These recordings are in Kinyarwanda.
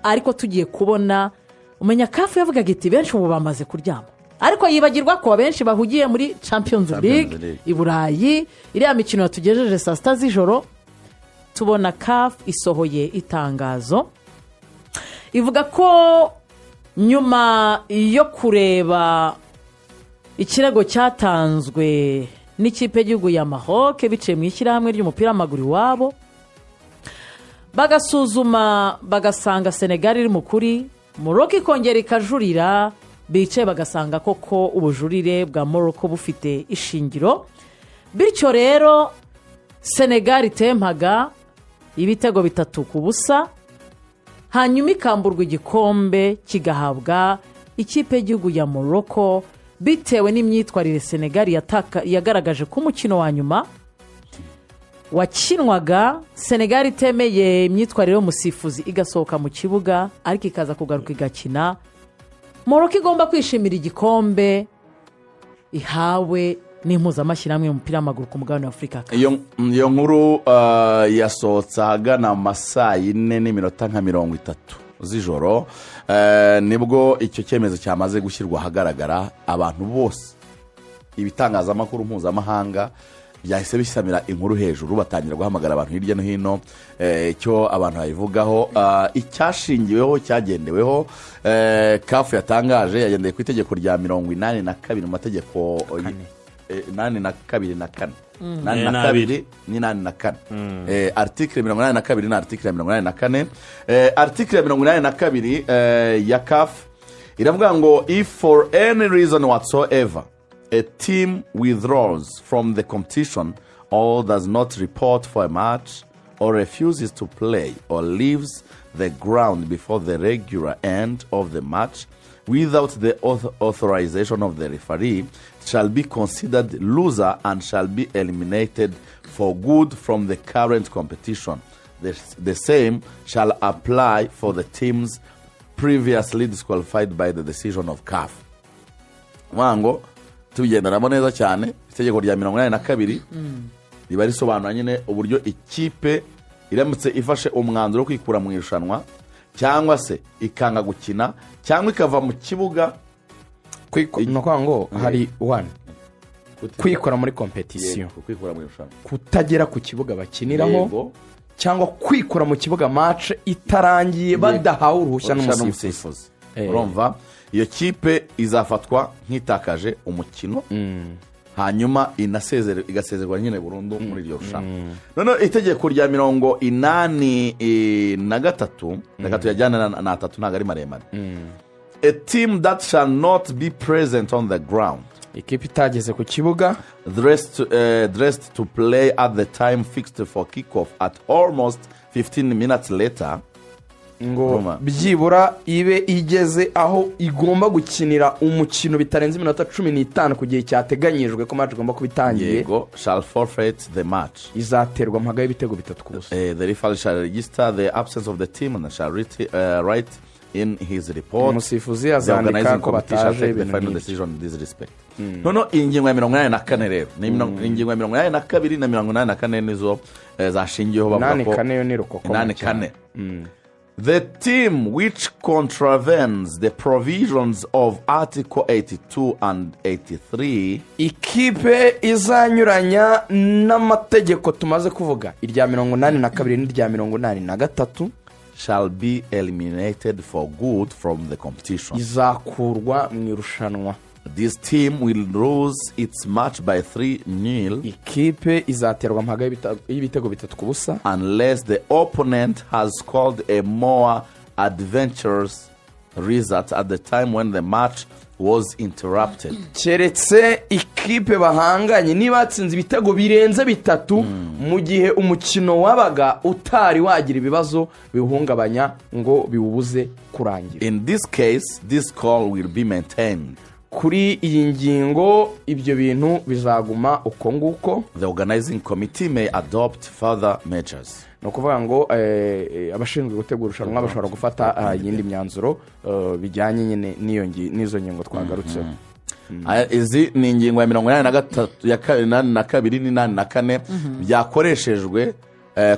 ariko tugiye kubona umenya CAF yavugaga iti benshi ubu bamaze kuryama, ariko yibagirwa ko benshi bahugiye muri Champions League i Burayi. Iriya mikino yatugejeje saa sita z'ijoro, tubona CAF isohoye itangazo ivuga ko nyuma yo kureba ikirego cyatanzwe n'ikipe y'igihugu ya Maroc biciye mu ishyirahamwe ry'umupira w'amaguru iwabo, bagasuzuma bagasanga Senegal iri mu kuri, Maroc ikongera ikajurira, bicaye bagasanga koko ubujurire bwa Maroc bufite ishingiro. Bityo rero Senegal itempaga ibitego 3-0, hanyuma ikamburwa igikombe kigahabwa ikipe y'igihugu ya Morocco bitewe n'imyitwarire Senegal yagaragaje ku mukino wa nyuma wakinwaga. Senegal itemeye imyitwarire y'umusifuzi igasohoka mu kibuga, ariko ikaza kugaruka igakina. Morocco igomba kwishimira igikombe ihawe n'impuzamashyirahamwe y'umupira w'amaguru ku mugabane wa Afurika. Iyo nkuru yasohotse ahagana amasaa 4:30 z'ijoro, nibwo icyo cyemezo cyamaze gushyirwa ahagaragara. Abantu bose ibitangazamakuru mpuzamahanga byahise bisamira inkuru hejuru, batangira guhamagara abantu hirya no hino icyo abantu bayivugaho. Icyashingiweho cyagendeweho, CAF yatangaje yagendeye ku itegeko rya 82 mu mategeko 82 na 4 82 ni 84 article 82 na article 84. Article 82 ya CAF iravuga ngo if for any reason whatsoever a team withdraws from the competition or does not report for a match or refuses to play or leaves the ground before the regular end of the match without the authorization of the referee, shall be considered loser and shall be eliminated for good from the current competition. The same shall apply for the teams previously disqualified by the decision of CAF. Wango tubigendanamo neza cyane. Itegeko rya 82 riba risobanura nyine uburyo ikipe iramutse ifashe umwanzuro wo kwikura mu irushanwa cyangwa se ikanga gukina cyangwa ikava mu kibuga. Nuko ngo hari one kwikora muri competition, kwikura mu irushanwa, kutagera ku kibuga bakiniraho, cyangwa kwikora mu kibuga match itarangiye badahawe uruhushya n'umusifuzi. Urumva iyo kipe izafatwa nk'itakaje umukino, hanyuma igasezerwa nyine burundu muri iryo rushanwa. None itegeko rya 83 reka tuyajyana na 3 ntago ari maremare. A team that shall not be present on the ground, ikipe itageze ku kibuga, dressed to play at the time fixed for kickoff at almost 15 minutes later, ngo byibura ibe igeze aho igomba gukinira umukino bitarenze iminota 15 ku gihe cyateganyijwe ko match igomba kubitangiye, shall forfeit the match. Izaterwa mpaga y'ibitego 3-0. The referee shall register the absence of the team and shall write in his report. Umusifuzi azandika ko bataje the final decision in this respect. Nono ingingo ya 84 rero ni ingingo ya 82 na 84 nizo zashingiyeho bavuga ko 84. The team which contravenes the provisions of Article 82 and 83, ikipe izanyuranya n'amategeko tumaze kuvuga irya 82 n'irya 83, shall be eliminated for good from the competition. Izakurwa mu irushanwa. This team will lose its match by 3-0. Ikipe izaterwa mpaga y'ibitego 3-0 unless the opponent has scored a more adventurous result at the time when the match was interrupted. Keretse ikipe bahanganye niba atsinze ibitego birenze 3 mu gihe umukino wabaga utari wagira ibibazo bihungabanya ngo biwubuze kurangira. In this case, this call will be maintained. Kuri iyi ngingo ibyo bintu bizaguma uko nguko. The organizing committee may adopt further measures. No kuvuga ngo abashinzwe gutegura irushanwa bashobora gufata yindi myanzuro bijyanye nyine n'izo ngingo twagarutseho. Izi ni ingingo ya 83 ya 82 na 84 byakoreshejwe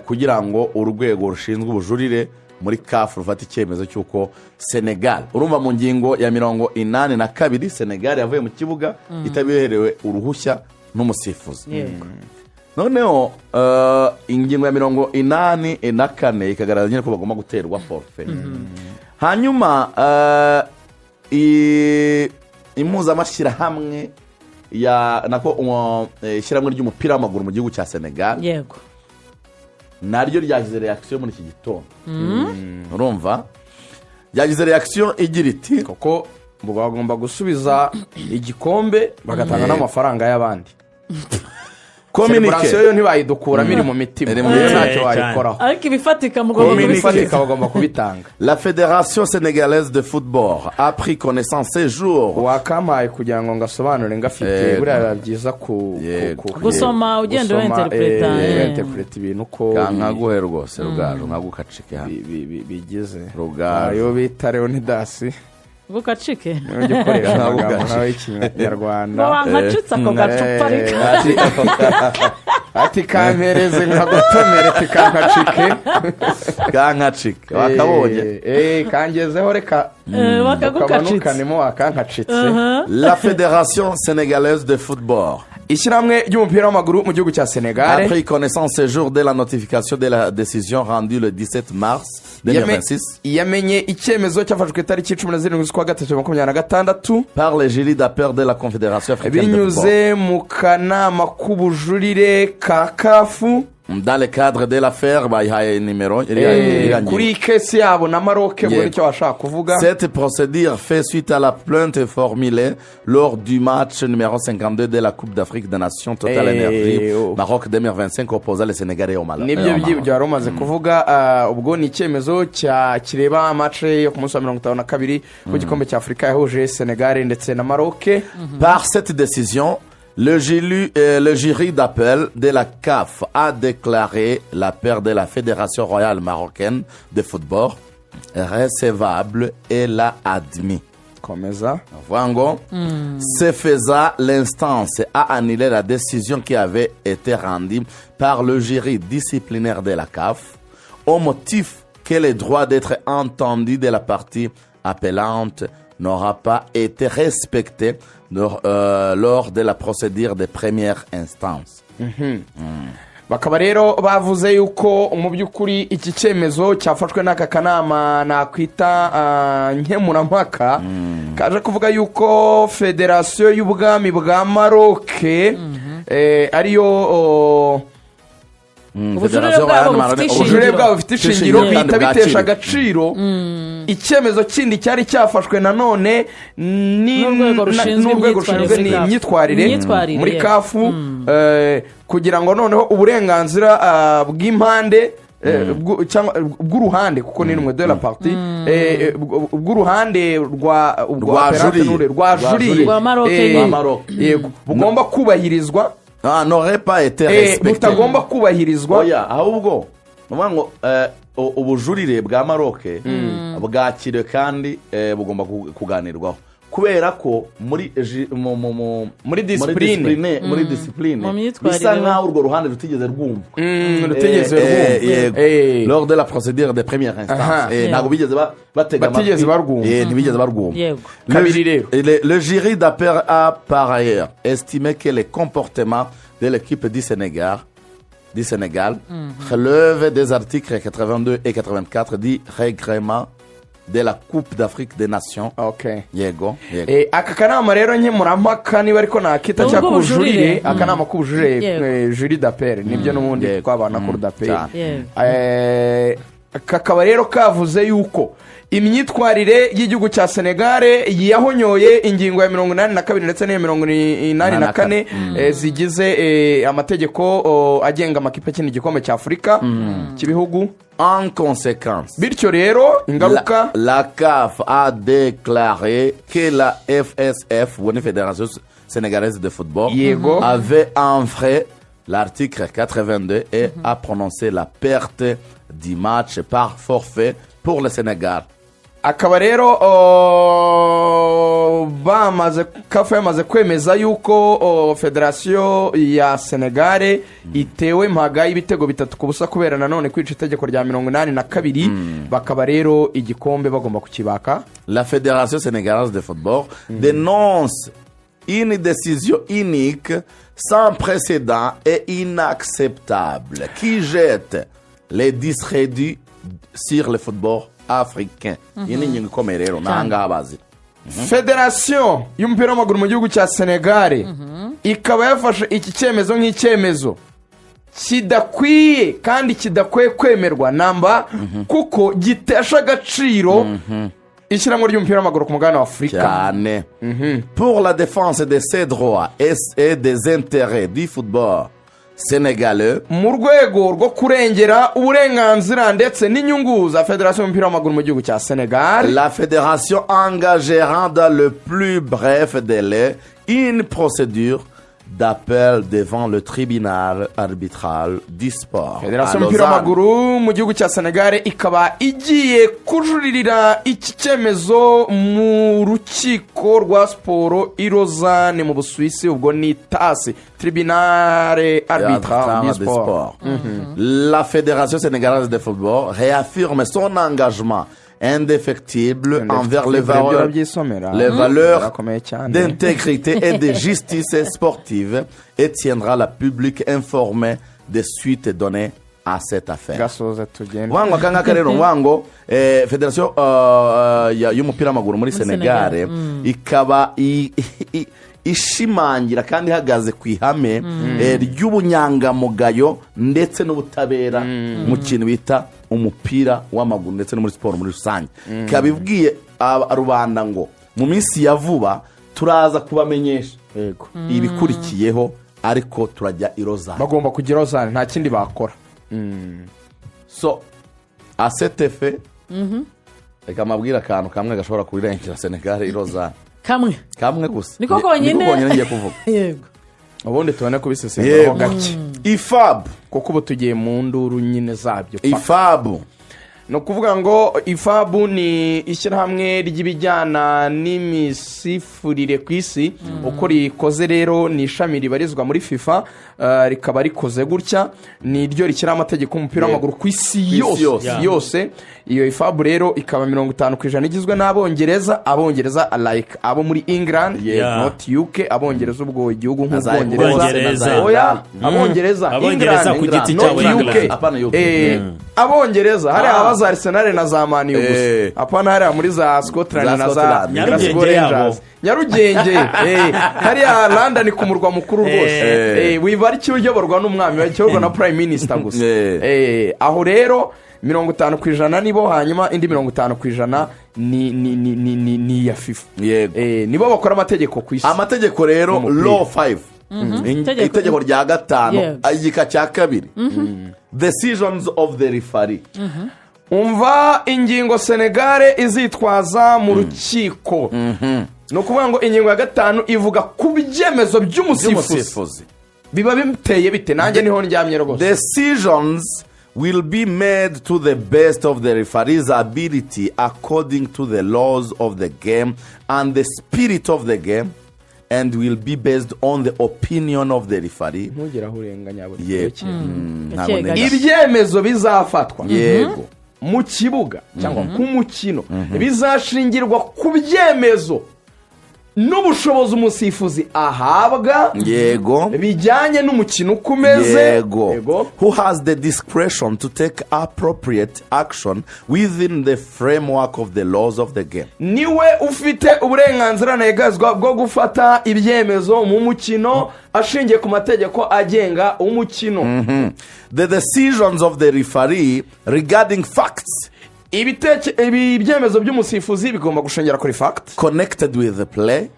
kugira ngo urwego rushinzwe ubujurire muri kafu rufata icyemezo cy'uko senegal urumva mu ngingo ya 82 senegal yavuye mu kibuga itabiherewe uruhushya n'umusifuzi. yego noneho ingingo ya 84 ikagaragaza nyine ko bagomba guterwa forfe. hanyuma impuzamashyirahamwe ishyirahamwe ry'umupira w'amaguru mu gihugu cya senegal yego naryo ryagize reaction muri iki gitondo. urumva ryagize reaction igira iti kuko bagomba gusubiza igikombe bagatanga n'amafaranga y'abandi. Celebration yo ntibayidukuramo iri mu mitima ntacyo wayikoraho ariko ibifatika bagomba kubitanga. La Fédération sénégalaise de football a pris connaissance ces jours. Wakampaye kugira ngo ngasobanure ngafite buriya biba byiza gusoma ugenda interpreta ibintu ko nkaguhe rwose rugaju nkagukacike hano bigize rugaju ayo bita Leonidas gukacike ugikoresha amagambo nawe y'ikinyarwanda wankacitse ako gacupa ariko ati kampereze nkagutomere kankacike wakabonye kangezeho reka bakagukacitse wakankacitse. La Fédération sénégalaise de football ishyirahamwe ry'umupira w'amaguru mu gihugu cya Senegal a pris connaissance ce jour de la notification de la décision rendue le 17 mars 2026 yamenye icyemezo cyafashwe itariki 17 z'ukwa gatatu 2026 par le jury d'appel de la Confédération africaine de football binyuze mu kanama k'ubujurire ka kafu dans le cadre de l'affaire bayihaye nimero kuri kesi yabo na Maroc muri cyo washaka kuvuga. Cette procédure fait suite à la plainte formulée lors du match numéro 52 de la Coupe d'Afrique des Nations Total Energy Maroc 2025 opposant le Sénégal au Maroc. Nibyo byari umaze kuvuga ubwo ni icyemezo kireba match yo ku munsi wa 52 ku gikombe cya Afurika yahuje Senegal ndetse na Maroc. Par cette décision le jury d'appel de la CAF a déclaré la paire de la Fédération royale marocaine de football recevable et l'a admis. Komeza. Vango. Ce faisant, l'instance a annulé la décision qui avait été rendue par le jury disciplinaire de la CAF au motif que le droit d'être entendu de la partie appellante n'aura pas été respecté lors de la procédure de première instance. Bakaba rero bavuze yuko mu by'ukuri iki cyemezo cyafashwe n'aka kanama nakwita nkemurampaka kaje kuvuga yuko Federation y'ubwami bwa Maroc ariyo ubujurire bwabo bufite ishingiro bihita bitesha agaciro icyemezo kindi cyari cyafashwe nanone n'urwego rushinzwe imyitwarire muri kafu kugira ngo noneho uburenganzira bw'impande bw'uruhande kuko ni rumwe de la partie bw'uruhande rwa juri yego bugomba kubahirizwa n'aurait pas été respecté butagomba kubahirizwa oya ahubwo ngo ubujurire bwa Maroc bwakire kandi bugomba kuganirwaho kubera ko muri discipline bisa nkaho urwo ruhande rutigeze rwumva lors de la procédure de première instance ntabwo bigeze batega ntibigeze barwumva. Le jury d'appel a par ailleurs estimé que les comportements de l'équipe du Sénégal relèvent des articles 82 et 84 du règlement de la Coupe d'Afrique des Nations. Yego. Aka kanama rero nkemurampaka niba ariko nakita cyangwa kubujurire akanama k'ubujurire jury d'appel nibyo n'ubundi twabana kuri d'appel kakaba rero kavuze yuko imyitwarire y'igihugu cya Senegal yahonyoye ingingo ya 82 ndetse n'iya 84 zigize amategeko agenga amakipe y'ikindi gikombe cya Afurika cy'ibihugu. En conséquence, bityo rero ingaruka la CAF a déclaré que la FSF, la Fédération sénégalaise de football, avait enfreint l'article 82 et a prononcé la perte du match par forfait pour le Sénégal. akaba rero kafu yamaze kwemeza yuko federasiyo ya senegare itewe mpaga y'ibitego 3-0 kubera nanone kwica itegeko rya 82 bakaba rero igikombe bagomba kukibaka. La fédération sénégalaise de football dénonce une décision unique sans précédent et inacceptable qui jette les discrédits sur le football africain. Iyi ni ingingo ikomeye rero n'ahangaha bazi. Federasiyo y'umupira w'amaguru mu gihugu cya senegare ikaba yafashe iki cyemezo nk'icyemezo kidakwiye kandi kidakwiye kwemerwa namba kuko gitesha agaciro ishyirahamwe ry'umupira w'amaguru ku mugabane wa Afurika cyane. Pour la défense de ses droits et des intérêts du football sénégalais, mu rwego rwo kurengera uburenganzira ndetse n'inyungu za federasiyo y'umupira w'amaguru mu gihugu cya Senegal, la fédération engagera dans le plus bref délai une procédure d'appel devant le tribunal arbitral du sport. federasiyo y'umupira w'amaguru mu gihugu cya Senegal ikaba igiye kujuririra iki cyemezo mu rukiko rwa siporo i Lausanne mu Busuwisi, ubwo ni TAS, tribunal arbitral du sport. La fédération sénégalaise de football réaffirme son engagement indéfectible envers les valeurs d'intégrité et de justice sportive et tiendra la public informé des suites données à cette affaire. Wango kangaka rero wango federation y'umupira w'amaguru muri Senegal ikaba ishimangira kandi ihagaze ku ihame ry'ubunyangamugayo ndetse n'ubutabera mu kintu bita umupira w'amaguru ndetse no muri siporo muri rusange. Kabibwiye rubanda ngo mu minsi ya vuba turaza kubamenyesha ibikurikiyeho, ariko turajya i Lausanne, bagomba kugira Lausanne, nta kindi bakora. So à cet effet reka mabwira akantu kamwe gashobora kurirengera Senegal i Lausanne, kamwe gusa niko konyine ngiye kuvuga. Yego, ubundi tubone kubisesenguraho gake. IFAB, kuko ubu tugiye mu nduru nyine zabyo. IFAB ni ukuvuga ngo IFAB ni ishyirahamwe ry'ibijyana n'imisifurire ku isi. uko rikoze rero ni ishami ribarizwa muri FIFA, rikaba rikoze gutya, ni ryo rishyira amategeko y'umupira w'amaguru ku isi yose. Iyo IFAB rero ikaba 50% igizwe n'abongereza, like abo muri England, not UK, abongereza ubwo igihugu nk'ubwongereza, oya abongereza England ku giti cyabo, abongereza hari abaza Arsenal na za Man U gusa, apana hari muri za Scotland na za Nyarugenge hari ya London ku murwa mukuru rwose. Wibari cy'uyoborwa n'umwami, bakiyoborwa na prime minister gusa. Aho rero 50% nibo, hanyuma indi 50% ni ya FIFA. Nibo bakora amategeko ku isi. Amategeko rero law 5 itegeko rya 5 igika cya 2 decisions of the referee. Umva ingingo Senegal izitwaza mu rukiko. No kuvuga ngo ingingo ya 5 ivuga ku byemezo by'umusifuzi. Biba bimteye bite, nanjye niho ndyamye rwose. Decisions will be made to the best of the referee's ability according to the laws of the game and the spirit of the game, and will be based on the opinion of the referee. Ibyemezo bizafatwa mu kibuga cyangwa ku mukino bizashingirwa ku byemezo n'ubushobozi umusifuzi ahabwa bijyanye n'umukino ukomeze, who has the discretion to take appropriate action within the framework of the laws of the game. Niwe ufite uburenganzira negazwa bwo gufata ibyemezo mu mukino ashingiye ku mategeko agenga umukino. The decisions of the referee regarding facts, ibyemezo by'umusifuzi bigomba gushingira kuri fact connected with the play,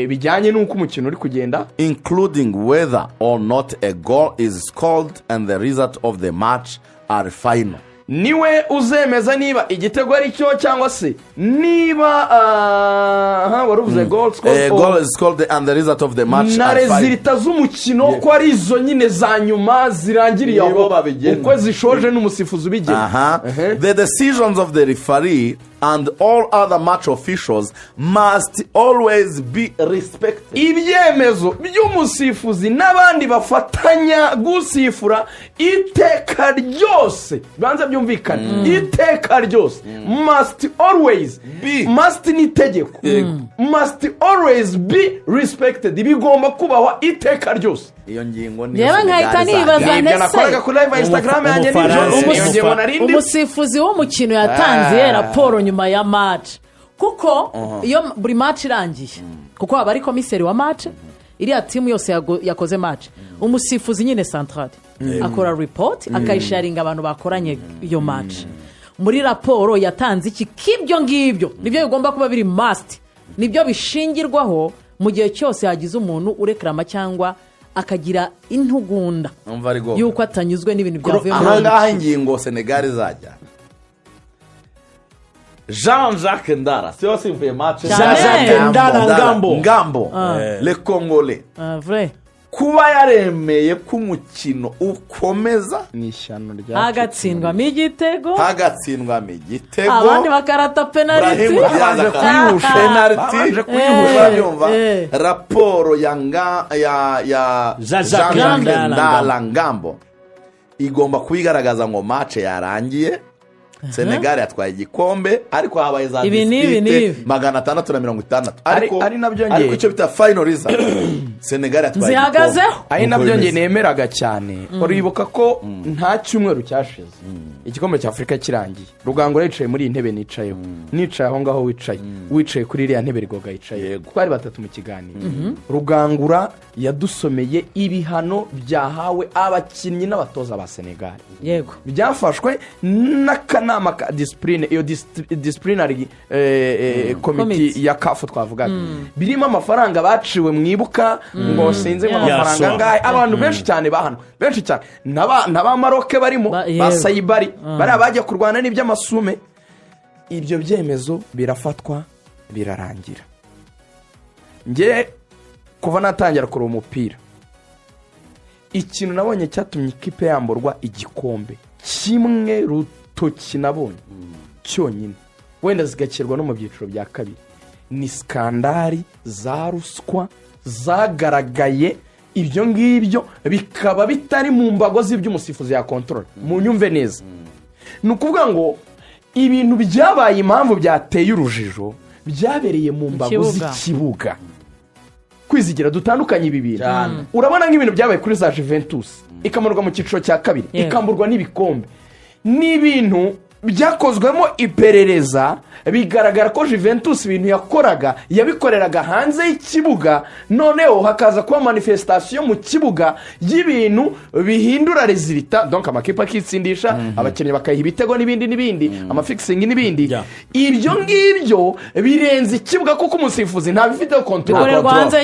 bijyanye n'uko umukino uri kugenda, including whether or not a goal is scored and the result of the match are final. Niwe uzemeza niba igitego ari cyo cyangwa se niba waruvuze goal is scored and the result of the match are final. Na resulta z'umukino ko ari izo nyine za nyuma zirangiriye aho uko zishoje n'umusifuzi ubigena. The decisions of the referee and all other match officials must always be respected. ibyemezo by'umusifuzi n'abandi bafatanya gusifura iteka ryose banza byumvikane iteka ryose must always Be. must ni itegeko must always be respected bigomba kubahwa iteka ryose. iyo ngingo ni Yewe nkahita nibaza ibyo nakoraga kuri live Instagram yanjye Umufaransa. nijoro narindi umusifuzi w'umukino yatanze raporo nyuma ya match kuko iyo buri match irangiye kuko aba ari komiseri wa match iriya timu yose yakoze match umusifuzi nyine centrale akora report akayisharinga abantu bakoranye iyo match muri raporo yatanze iki k'ibyo ngibyo nibyo bigomba kuba biri must nibyo bishingirwaho mu gihe cyose hagize umuntu urekrama cyangwa akagira intugunda yuko atanyuzwe n'ibintu byavuye mu ahangaha ingingo Senegal izajya Jean-Jacques Ndara si wasifuye match Jean-Jacques Ndara Ngambo le Congolais vrai kuba yaremeye ko umukino ukomeza ni ishyano rya hagatsindwamo igitego hagatsindwamo igitego abandi bakarata penaliti Brahim Diaz akayihusha penaliti kuyihusha raporo ya Jean-Jacques Ndara Ngambo igomba kuyigaragaza ngo match yarangiye Senegal yatwaye igikombe ariko habaye za dispute 660 ari nabyo ariko icyo bita final result Senegal yatwaye zihagazeho ari nabyo nge nemeraga cyane uribuka ko nta cyumweru cyashize igikombe cya Afurika kirangiye Rugangura yicaye muri iyi ntebe nicayeho nicaye aho ngaho wicaye kuri iriya ntebe Rigoga yicaye twari batatu mu kiganiro Rugangura yadusomeye ibihano byahawe abakinnyi n'abatoza ba Senegal yego byafashwe n'akanama ka discipline iyo disciplinary committee ya CAF twavugaga birimo amafaranga baciwe mwibuka ngo sinze ngo amafaranga ngahe abantu benshi cyane bahano benshi cyane n'aba Maroc barimo ba Saibari bari abajya kurwana n'iby'amasume ibyo byemezo birafatwa birarangira nge kuva natangira kuri umupira ikintu nabonye cyatumye ikipe yamburwa igikombe kimwe rutoki nabonye cyonyine wenda zigakirwa no mu byiciro bya kabiri ni skandari za ruswa zagaragaye ibyo ngibyo bikaba bitari mu mbago z'iby'umusifuzi ya control mu nyumve neza ni ukuvuga ngo ibintu byabaye impamvu byateye urujijo byabereye mu mbago z'ikibuga kwizigira dutandukanye ibi bintu urabona nk'ibintu byabaye kuri za Juventus ikamurwa mu cyiciro cya kabiri ikamburwa n'ibikombe n'ibintu byakozwemo iperereza bigaragara ko Juventus ibintu yakoraga yabikoreraga hanze y'ikibuga noneho hakaza kuba manifestation mu kibuga y'ibintu bihindura resultat donc amakipe akitsindisha abakinnyi bakayiha ibitego n'ibindi amafixing n'ibindi ibyo ngibyo birenze ikibuga kuko umusifuzi ntabifiteho control bikorerwa hanze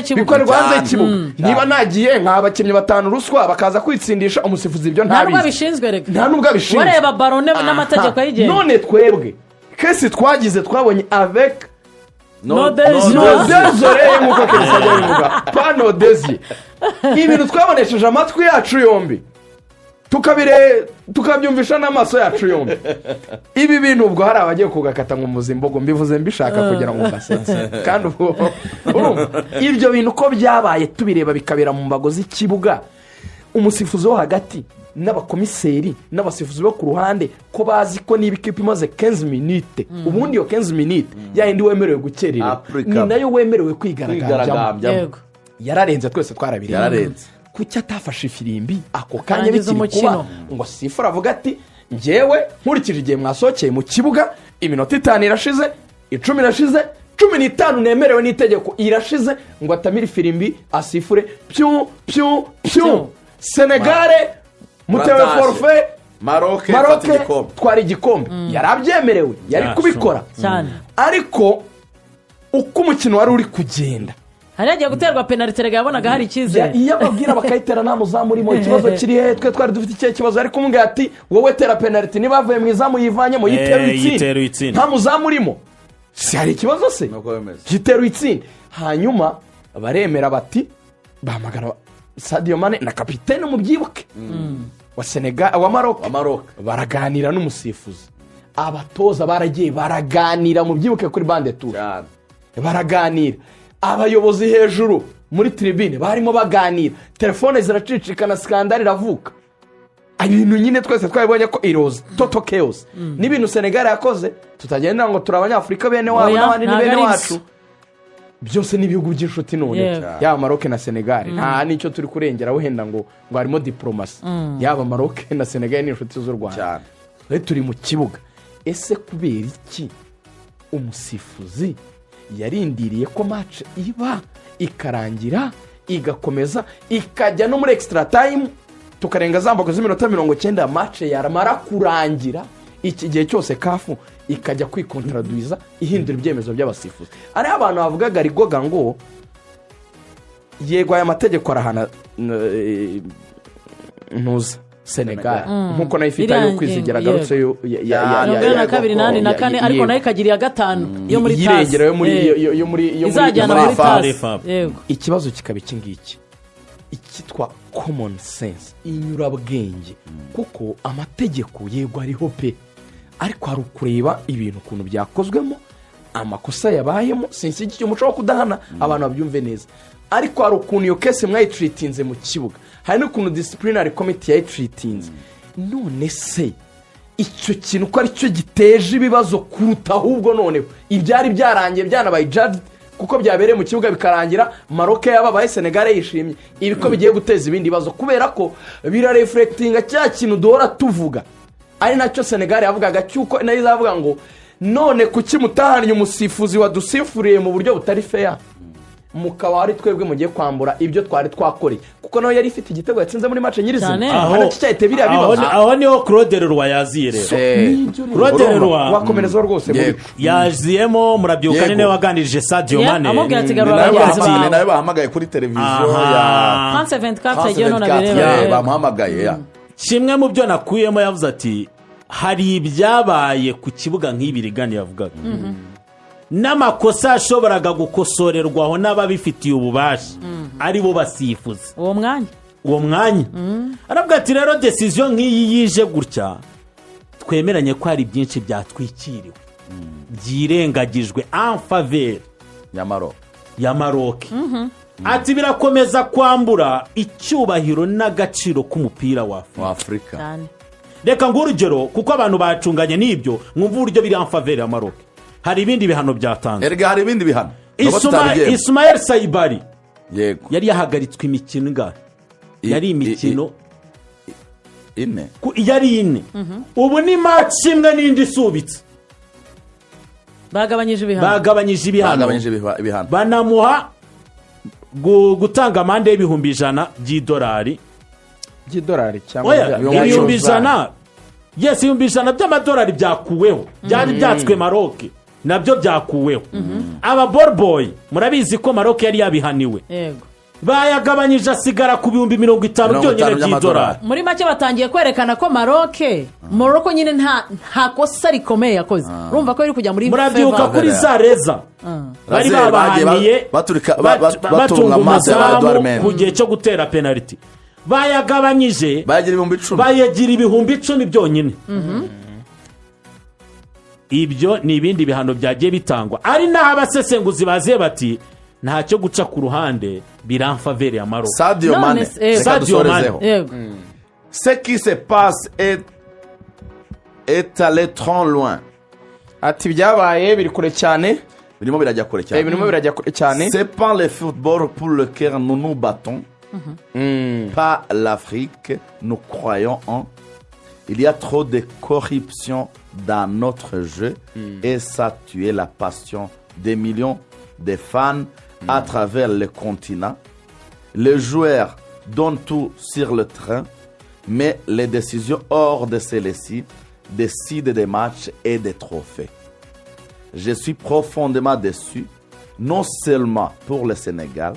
y'ikibuga niba nagiye nk'abakinnyi batanu ruswa bakaza kwitsindisha umusifuzi ibyo nta nubwo abishinzwe wareba barone n'amategeko yigenga none twebwe kesi twagize twabonye avec no desi nk'uko kirisajya bivuga pa no desi ibintu twabonesheje amatwi yacu yombi tukabyumvisha n'amaso yacu yombi ibi bintu ubwo hari abagiye kugakata ngo muzimbogo mbivuze mbishaka kugira ngo mbasetse kandi ibyo bintu ko byabaye tubireba bikabera mu mbago z'ikibuga umusifuzi wo hagati n'abakomiseri n'abasifuzi bo ku ruhande ko bazi ko niba ikipe imaze 15 minutes ubundi iyo 15 minutes yayindi wemerewe gukerera ni nayo wemerewe kwigaragambya yararenze twese twarabiri yararenze kuki atafashe ifirimbi ako kanya bikiri kuba ngo sifura avuga ati njyewe nkurikije igihe mwasohokeye mu kibuga iminota 5 irashize 10 irashize 15 nemerewe n'itegeko irashize ngo atamira ifirimbi asifure pyu Senegale mutewe forfait Maroc twari igikombe yarabyemerewe yari kubikora ariko uko umukino wari uri kugenda hari agiye guterwa penalty rega yabonaga hari icyizere iyo babwira bakayitera nta muzamu urimo ikibazo kiri he twe twari dufite icyo kibazo ariko umubwira ati wowe tera penalty niba bavuye mu izamu yivanyemo yiteru itsinda nta muzamu urimo si hari ikibazo se yiteru itsinda hanyuma baremera bati bahamagara Sadio Mane na kapitene mu byibuke wa Senegal wa Maroc baraganira n'umusifuzi abatoza baragiye baraganira mu byibuke kuri bande tour cyane baraganira, abayobozi hejuru muri tribune barimo baganira, telefone ziracicikana, skandari iravuka, ibintu nyine twese twabibonye ko iroza total chaos. N'ibintu Senegal yakoze tutagenda ngo turi abanyafurika bene wabo n'abandi ni bene wacu, byose n'ibihugu by'inshuti none, yaba Maroc na Senegal nta nicyo turi kurengera wenda ngo harimo diplomasi, yaba Maroc na Senegal ni inshuti z'u Rwanda, turi mu kibuga. Ese kubera iki umusifuzi yarindiriye ko match iba ikarangira igakomeza ikajya no muri extra time tukarenga zambago z'iminota 90 match yaramara kurangira, iki gihe cyose kafu ikajya kwikontraduiza ihindura ibyemezo by'abasifuzi? Ari abantu bavugaga rigoga ngo yego aya mategeko arahana ntuza Senegal nkuko nayo ifite yo kwizigera garutse yo ya kabiri nani na kane, ariko nayo ikagiriye gatanu yo muri tasi yo muri izajyana muri tasi. Yego, ikibazo kikaba iki ngiki ikitwa common sense, inyurabwenge, kuko amategeko yego ariho pe, ariko hari ukureba ibintu ukuntu byakozwemo, amakosa yabayemo, sinzi iki umuco wo kudahana abantu babyumve neza, ariko hari ukuntu iyo kese mwayitreatinze mu kibuga, hari n'ukuntu disciplinary committee yayitreatinze. None se icyo kintu ko ari cyo giteje ibibazo kuruta ahubwo noneho ibyari byarangiye byanabaye judged kuko byabereye mu kibuga bikarangira Maroc yababaye Senegal yishimye, ibi ko bigiye guteza ibindi bibazo kubera ko birareflectinga cya kintu duhora tuvuga, ari nacyo Senegal yavugaga cyuko nayo izavuga ngo none kuki mutahanye umusifuzi wadusifuriye mu buryo butari fair, mukaba ari twebwe mugiye kwambura ibyo twari twakoreye, kuko nayo yari ifite igitego yatsinze muri match nyirizina, aho cyahite biriya bibazo. Aho niho Claude Leroy yaziye rero. Claude Leroy wakomereza rwose yaziyemo, murabyuka nene waganirije Sadio Mane, amubwira ati garura abagenzi bawe, nayo bahamagaye kuri televiziyo ya France 24 yagiye none abireba, bamuhamagaye. Kimwe mu byo nakuyemo yavuze ati hari ibyabaye ku kibuga nk'ibirigani yavugaga, n'amakosa ashoboraga gukosorerwaho n'ababifitiye ububasha ari bo basifuza uwo mwanya. Aravuga ati rero decision nk'iyi yije gutya twemeranye ko hari byinshi byatwikiriwe byirengagijwe en faveur ya Maroc. Ati birakomeza kwambura icyubahiro n'agaciro k'umupira wa Afrika. Reka ngurugero kuko abantu bacunganye n'ibyo mwumva uburyo biri en faveur ya Maroc. Hari ibindi bihano byatanzwe. Erega hari ibindi bihano. Ismael Saibari yego yari yahagaritswe imikino ingana, yari imikino ine, yari ine. Ubu ni match imwe n'indi isubitse, bagabanyije ibihano, banamuha gutanga amande y'ibihumbi 100 by'idolari cyangwa ibihumbi 100. Yes, ibihumbi 100 by'amadolari byakuweho, byari byatswe Maroc nabyo byakuweho. Aba boy murabizi ko Maroc yari yabihaniwe, yego bayagabanyije asigara ku bihumbi 50 byonyine by'idolari. Muri make batangiye kwerekana ko Maroc nyine nta kosa rikomeye yakoze, urumva ko iri kujya muri murabyuka kuri za reza bari babahaniye batunga amazamu ku gihe cyo gutera penalty, bayagabanyije bayagira ibihumbi 10 byonyine. Ibyo ni ibindi bihano byagiye bitangwa, ari naho abasesenguzi baziye bati ntacyo guca ku ruhande biramfavere ya Maroc. Sadio Mane ce qui se passe est allé trop loin. Ati byabaye biri kure cyane, birimo birajya kure cyane. C'est pas le football pour lequel nous nous battons, pas l'Afrique nous croyons en. Il y a trop de corruption dans notre jeu et ça tue la passion des millions de fans à travers le continent. Les joueurs donnent tout sur le terrain, mais les décisions hors de celles-ci décident des matchs et des trophées. Je suis profondément déçu, non seulement pour le Sénégal,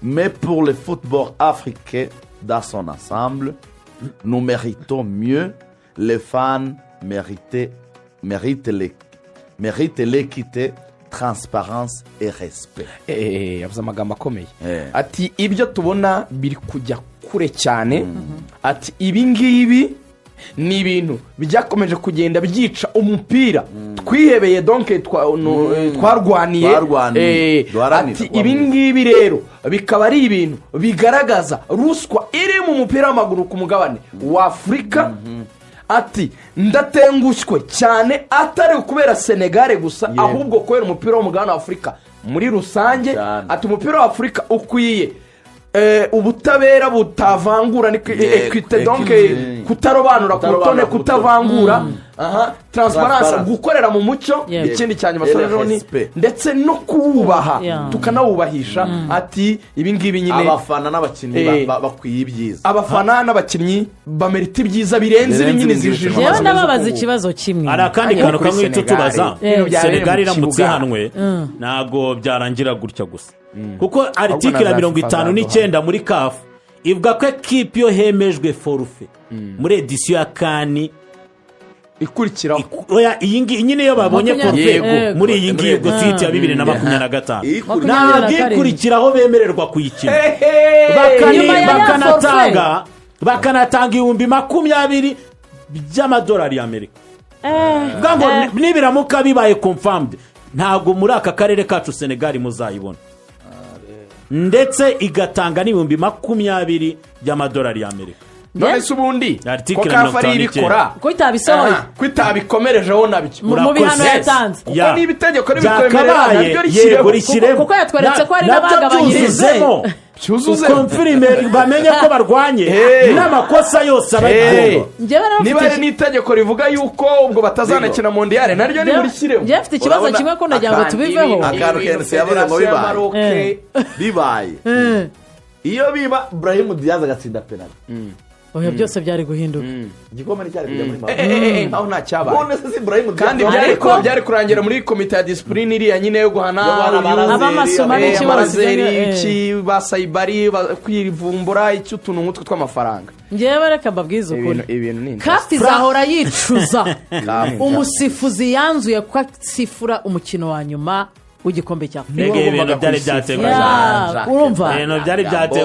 mais pour le football africain dans son ensemble. Nous méritons mieux, les fans méritent l'équité, transparence et respect. Yavuze amagambo akomeye. Ati ibyo tubona biri kujya kure cyane. Ati ibi ngibi ni ibintu byakomeje kugenda byica umupira twihebeye donke twarwaniye ati ibi ngibi rero bikaba ari ibintu bigaragaza ruswa iri mu mupira w'amaguru ku mugabane wa Afurika. Ati ndatengushywe cyane atari kubera Senegal gusa ahubwo kubera umupira w'umugabane wa Afurika muri rusange. Ati umupira wa Afurika ukwiye ubutabera butavangura equite donc kutarobanura ku rutonde kutavangura transparence gukorera mu mucyo ikindi cyane masoroni ndetse no kubaha tukanawubahisha. Ati ibi ngibi nyine abafana n'abakinnyi bakwiye ibyiza, abafana n'abakinnyi bamerita ibyiza birenze ibinyine zijije. yewe nababaza ikibazo kimwe, hari akandi kantu kamwe tutubaza. Senegal iramutse ihanwe ntago byarangira gutya gusa, kuko article ya 59 muri CAF ivuga ko equipe yo hemejwe forfait muri edition ya kani ikurikiraho iyi ngiyi nyine yo babonye forfait muri iyi ngiyi ubwo twita ya 2025 ntabwo ikurikiraho bemererwa kuyikina bakanatanga ibihumbi 20 by'amadolari y'Amerika. Bwango nibiramuka bibaye confirmed ntabwo muri aka karere kacu Senegal muzayibona, ndetse igatanga n'ibihumbi 20 by'amadolari y'Amerika. none se ubundi ko kafari ibikora ko itabisohoye ko itabikomerejeho nabyo mu bihano yatanze, kuko niba itegeko ribikwemerera naryo rishyiremo, kuko yatweretse ko ari n'abagabanyirize konfirime bamenye ko barwanye n'amakosa yose abagomba. Niba ari n'itegeko rivuga yuko ubwo batazanakina mondiale naryo nimurishyiremo. Njye mfite ikibazo kimwe ko nagira ngo tubiveho. Akantu kenshi yavuze ngo bibaye iyo biba Brahim Diaz agatsinda penalty oya byose byari guhinduka, igikombe cyari kujya muri Maroc aho nta cyabaye. none se Brahim kandi byari kurangira muri komite ya discipline iriya nyine yo guhana abamasoma n'ikibazo iki basayibari kwivumbura icyo utuntu nk'utwo tw'amafaranga. njyewe reka mbabwize ukuri ibintu ni kati zahora yicuza umusifuzi yanzuye ko asifura umukino wa nyuma w'igikombe cya Afurika. Ibintu byari byateguwe, urumva ibintu byari byateguwe.